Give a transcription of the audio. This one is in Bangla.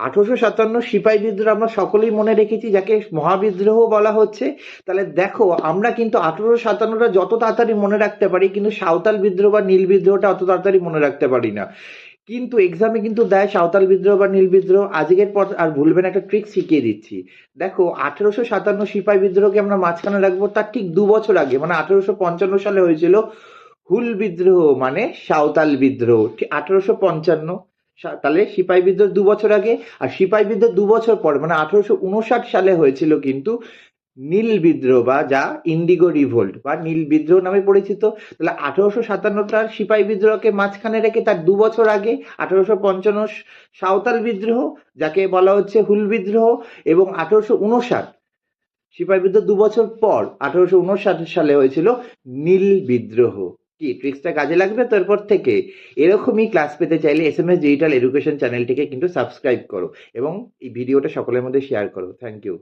1857 সিপাহী বিদ্রোহ আমরা সকলেই মনে রেখেছি, যাকে মহাবিদ্রোহ বলা হচ্ছে। তাহলে দেখো, আমরা কিন্তু 1857টা যত তাড়াতাড়ি মনে রাখতে পারি, কিন্তু সাঁওতাল বিদ্রোহ বা নীল বিদ্রোহটা অত তাড়াতাড়ি মনে রাখতে পারি না। কিন্তু এক্সামে কিন্তু দেয় সাঁওতাল বিদ্রোহ বা নীল বিদ্রোহ। আজকের পর আর ভুলবেন, একটা ট্রিক শিখিয়ে দিচ্ছি। দেখো, 1857 সিপাহী বিদ্রোহকে আমরা মাঝখানে রাখবো, তার ঠিক 2 বছর আগে মানে 1855 সালে হয়েছিল হুল বিদ্রোহ, মানে সাঁওতাল বিদ্রোহ, ঠিক 1855। তাহলে সিপাহী বিদ্রোহ 2 বছর আগে, আর সিপাহী বিদ্রোহ 2 বছর পর মানে 1859 সালে হয়েছিল কিন্তু নীল বিদ্রোহ, বা যা ইন্ডিগো রিভোল্ট বা নীল বিদ্রোহ নামে পরিচিত। তাহলে 1857টার সিপাহী বিদ্রোহকে মাঝখানে রেখে তার 2 বছর আগে 1855 সাঁওতাল বিদ্রোহ, যাকে বলা হচ্ছে হুল বিদ্রোহ, এবং 1859 সিপাহী বিদ্রোহ 2 বছর পর 1859 সালে হয়েছিল নীল বিদ্রোহ। কি ট্রিক্সটা কাজে লাগবে তো এরপর থেকে? এরকমই ক্লাস পেতে চাইলে SMS ডিজিটাল এডুকেশন চ্যানেলটিকে কিন্তু সাবস্ক্রাইব করো এবং এই ভিডিওটা সকলের মধ্যে শেয়ার করো। Thank you.